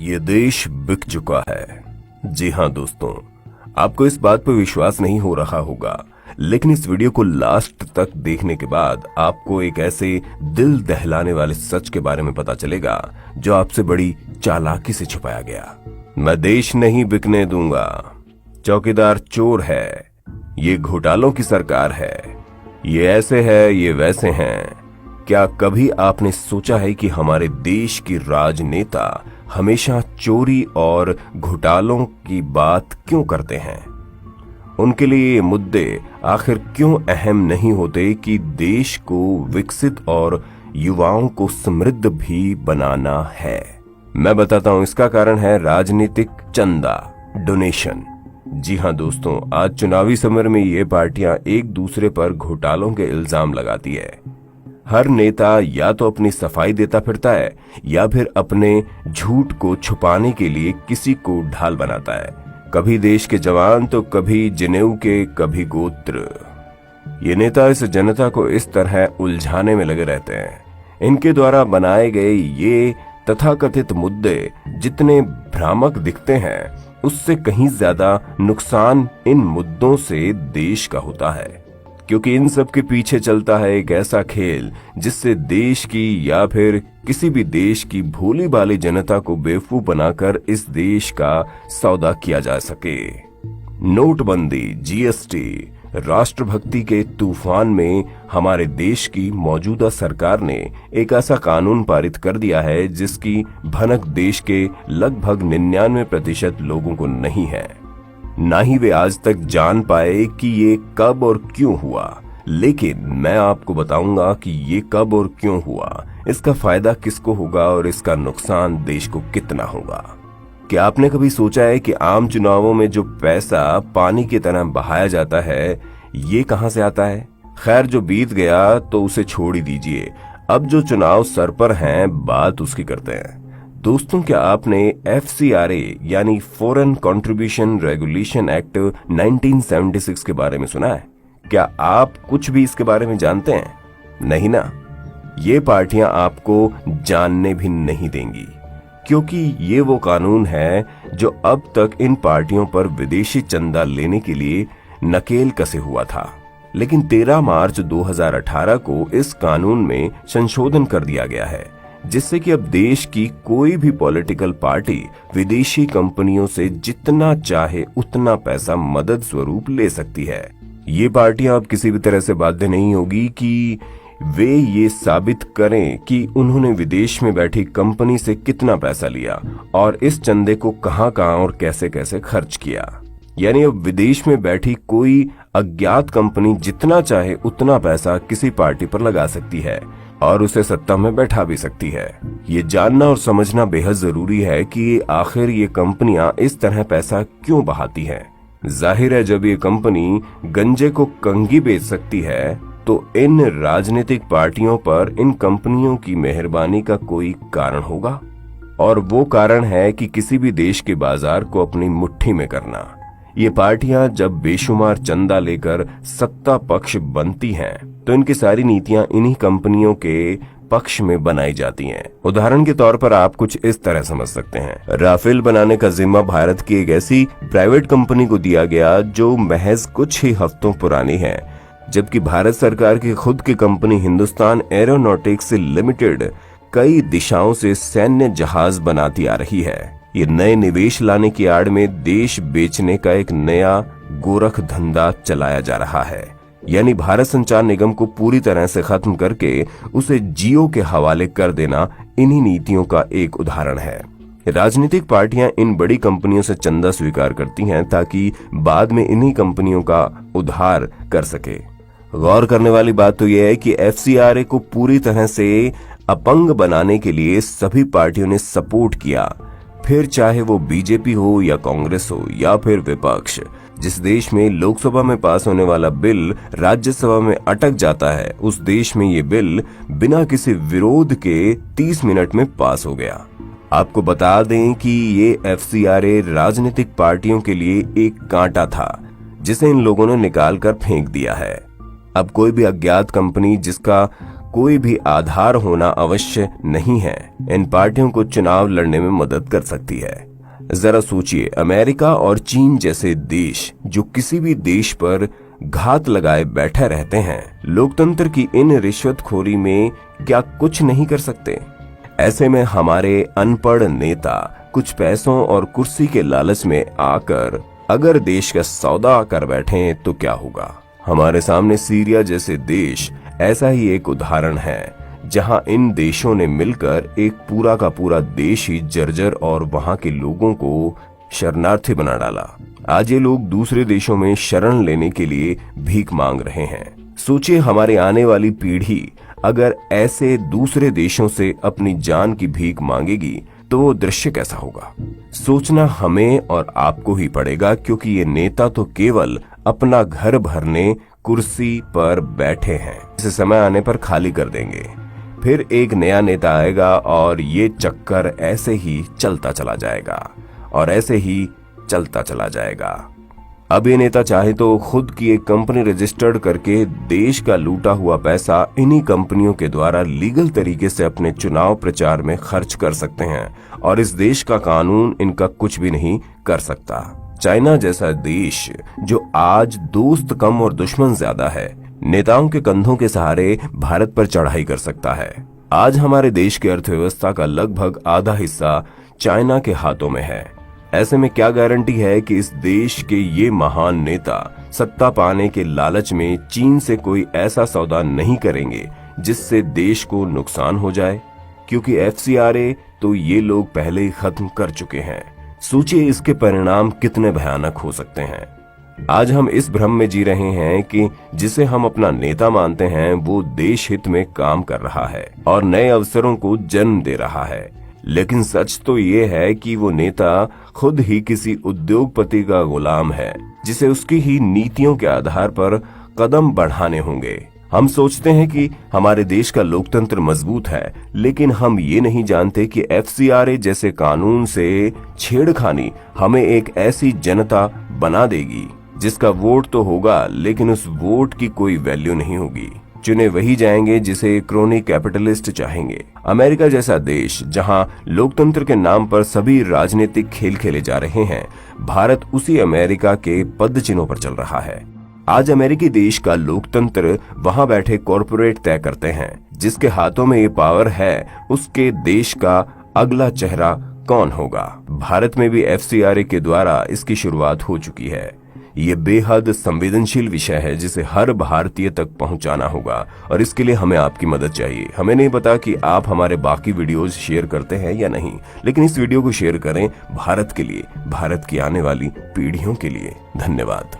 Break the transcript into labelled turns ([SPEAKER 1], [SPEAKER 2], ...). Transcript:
[SPEAKER 1] ये देश बिक चुका है। जी हाँ दोस्तों, आपको इस बात पर विश्वास नहीं हो रहा होगा, लेकिन इस वीडियो को लास्ट तक देखने के बाद आपको एक ऐसे दिल दहलाने वाले सच के बारे में पता चलेगा जो आपसे बड़ी चालाकी से छुपाया गया। मैं देश नहीं बिकने दूंगा, चौकीदार चोर है, ये घोटालों की सरकार है, ये ऐसे है, ये वैसे हैं। क्या कभी आपने सोचा है कि हमारे देश की राजनेता हमेशा चोरी और घोटालों की बात क्यों करते हैं? उनके लिए ये मुद्दे आखिर क्यों अहम नहीं होते कि देश को विकसित और युवाओं को समृद्ध भी बनाना है? मैं बताता हूं, इसका कारण है राजनीतिक चंदा, डोनेशन। जी हाँ दोस्तों, आज चुनावी समर में ये पार्टियां एक दूसरे पर घोटालों के इल्जाम लगाती है। हर नेता या तो अपनी सफाई देता फिरता है या फिर अपने झूठ को छुपाने के लिए किसी को ढाल बनाता है। कभी देश के जवान तो कभी जनेऊ के, कभी गोत्र। ये नेता इस जनता को इस तरह उलझाने में लगे रहते हैं। इनके द्वारा बनाए गए ये तथाकथित मुद्दे जितने भ्रामक दिखते हैं, उससे कहीं ज्यादा नुकसान इन मुद्दों से देश का होता है, क्योंकि इन सब के पीछे चलता है एक ऐसा खेल जिससे देश की या फिर किसी भी देश की भोली भाली जनता को बेवकूफ बनाकर इस देश का सौदा किया जा सके। नोटबंदी, जीएसटी, राष्ट्रभक्ति के तूफान में हमारे देश की मौजूदा सरकार ने एक ऐसा कानून पारित कर दिया है जिसकी भनक देश के लगभग 99% लोगों को नहीं है। ना ही वे आज तक जान पाए कि ये कब और क्यों हुआ। लेकिन मैं आपको बताऊंगा कि ये कब और क्यों हुआ, इसका फायदा किसको होगा और इसका नुकसान देश को कितना होगा। क्या आपने कभी सोचा है कि आम चुनावों में जो पैसा पानी की तरह बहाया जाता है, ये कहां से आता है? खैर, जो बीत गया तो उसे छोड़ ही दीजिए। अब जो चुनाव सर पर हैं, बात उसकी करते हैं। दोस्तों, क्या आपने FCRA यानी फॉरेन कंट्रीब्यूशन रेगुलेशन एक्ट 1976 के बारे में सुना है? क्या आप कुछ भी इसके बारे में जानते हैं? नहीं ना। ये पार्टियां आपको जानने भी नहीं देंगी, क्योंकि ये वो कानून है जो अब तक इन पार्टियों पर विदेशी चंदा लेने के लिए नकेल कसे हुआ था। लेकिन 13 मार्च 2018 को इस कानून में संशोधन कर दिया गया है, जिससे कि अब देश की कोई भी पॉलिटिकल पार्टी विदेशी कंपनियों से जितना चाहे उतना पैसा मदद स्वरूप ले सकती है। ये पार्टियां अब किसी भी तरह से बाध्य नहीं होगी कि वे ये साबित करें कि उन्होंने विदेश में बैठी कंपनी से कितना पैसा लिया और इस चंदे को कहां-कहां और कैसे-कैसे खर्च किया। यानी अब विदेश में बैठी कोई अज्ञात कंपनी जितना चाहे उतना पैसा किसी पार्टी पर लगा सकती है और उसे सत्ता में बैठा भी सकती है। ये जानना और समझना बेहद जरूरी है कि आखिर ये कंपनियां इस तरह पैसा क्यों बहाती हैं। जाहिर है, जब ये कंपनी गंजे को कंघी बेच सकती है तो इन राजनीतिक पार्टियों पर इन कंपनियों की मेहरबानी का कोई कारण होगा, और वो कारण है कि किसी भी देश के बाजार को अपनी मुट्ठी में करना। ये पार्टियां जब बेशुमार चंदा लेकर सत्ता पक्ष बनती हैं, तो इनकी सारी नीतियां इन्हीं कंपनियों के पक्ष में बनाई जाती हैं। उदाहरण के तौर पर आप कुछ इस तरह समझ सकते हैं। राफेल बनाने का जिम्मा भारत की एक ऐसी प्राइवेट कंपनी को दिया गया जो महज कुछ ही हफ्तों पुरानी है, जबकि भारत सरकार की खुद की कंपनी हिंदुस्तान एरोनॉटिक्स लिमिटेड कई दिशाओं से सैन्य जहाज बनाती आ रही है। ये नए निवेश लाने की आड़ में देश बेचने का एक नया गोरख धंधा चलाया जा रहा है। यानी भारत संचार निगम को पूरी तरह से खत्म करके उसे जियो के हवाले कर देना इन्हीं नीतियों का एक उदाहरण है। राजनीतिक पार्टियां इन बड़ी कंपनियों से चंदा स्वीकार करती हैं ताकि बाद में इन्हीं कंपनियों का उद्धार कर सके। गौर करने वाली बात तो यह है कि FCRA को पूरी तरह से अपंग बनाने के लिए सभी पार्टियों ने सपोर्ट किया, फिर चाहे वो बीजेपी हो या कांग्रेस हो या फिर विपक्ष। जिस देश में लोकसभा में पास होने वाला बिल राज्यसभा में अटक जाता है, उस देश में ये बिल बिना किसी विरोध के 30 मिनट में पास हो गया। आपको बता दें कि ये FCRA राजनीतिक पार्टियों के लिए एक कांटा था जिसे इन लोगों ने निकाल कर फेंक दिया है। अब कोई भी अज्ञात कंपनी जिसका कोई भी आधार होना आवश्यक नहीं है इन पार्टियों को चुनाव लड़ने में मदद कर सकती है। जरा सोचिए, अमेरिका और चीन जैसे देश जो किसी भी देश पर घात लगाए बैठे रहते हैं, लोकतंत्र की इन रिश्वतखोरी में क्या कुछ नहीं कर सकते? ऐसे में हमारे अनपढ़ नेता कुछ पैसों और कुर्सी के लालच में आकर अगर देश का सौदा कर बैठे तो क्या होगा? हमारे सामने सीरिया जैसे देश ऐसा ही एक उदाहरण है, जहां इन देशों ने मिलकर एक पूरा का पूरा देश ही जर्जर और वहां के लोगों को शरणार्थी बना डाला। आज ये लोग दूसरे देशों में शरण लेने के लिए भीख मांग रहे हैं। सोचिए, हमारे आने वाली पीढ़ी अगर ऐसे दूसरे देशों से अपनी जान की भीख मांगेगी तो वो दृश्य कैसा होगा? सोचना हमें और आपको ही पड़ेगा, क्योंकि ये नेता तो केवल अपना घर भरने कुर्सी पर बैठे हैं। इसे समय आने पर खाली कर देंगे, फिर एक नया नेता आएगा और ये चक्कर ऐसे ही चलता चला जाएगा और ऐसे ही चलता चला जाएगा। अब ये नेता चाहे तो खुद की एक कंपनी रजिस्टर्ड करके देश का लूटा हुआ पैसा इन्हीं कंपनियों के द्वारा लीगल तरीके से अपने चुनाव प्रचार में खर्च कर सकते हैं और इस देश का कानून इनका कुछ भी नहीं कर सकता। चाइना जैसा देश जो आज दोस्त कम और दुश्मन ज्यादा है, नेताओं के कंधों के सहारे भारत पर चढ़ाई कर सकता है। आज हमारे देश की अर्थव्यवस्था का लगभग आधा हिस्सा चाइना के हाथों में है। ऐसे में क्या गारंटी है कि इस देश के ये महान नेता सत्ता पाने के लालच में चीन से कोई ऐसा सौदा नहीं करेंगे जिससे देश को नुकसान हो जाए? क्योंकि FCRA तो ये लोग पहले ही खत्म कर चुके हैं। सोचिए इसके परिणाम कितने भयानक हो सकते हैं। आज हम इस भ्रम में जी रहे हैं कि जिसे हम अपना नेता मानते हैं वो देश हित में काम कर रहा है और नए अवसरों को जन्म दे रहा है, लेकिन सच तो ये है कि वो नेता खुद ही किसी उद्योगपति का गुलाम है जिसे उसकी ही नीतियों के आधार पर कदम बढ़ाने होंगे। हम सोचते हैं कि हमारे देश का लोकतंत्र मजबूत है, लेकिन हम ये नहीं जानते कि FCRA जैसे कानून से छेड़खानी हमें एक ऐसी जनता बना देगी जिसका वोट तो होगा लेकिन उस वोट की कोई वैल्यू नहीं होगी। चुने वही जाएंगे जिसे क्रोनी कैपिटलिस्ट चाहेंगे। अमेरिका जैसा देश जहां लोकतंत्र के नाम पर सभी राजनीतिक खेल खेले जा रहे हैं, भारत उसी अमेरिका के पदचिन्हों पर चल रहा है। आज अमेरिकी देश का लोकतंत्र वहां बैठे कॉरपोरेट तय करते हैं। जिसके हाथों में ये पावर है उसके देश का अगला चेहरा कौन होगा? भारत में भी FCRA के द्वारा इसकी शुरुआत हो चुकी है। ये बेहद संवेदनशील विषय है जिसे हर भारतीय तक पहुंचाना होगा और इसके लिए हमें आपकी मदद चाहिए। हमें नहीं पता कि आप हमारे बाकी वीडियोस शेयर करते हैं या नहीं, लेकिन इस वीडियो को शेयर करें भारत के लिए, भारत की आने वाली पीढ़ियों के लिए। धन्यवाद।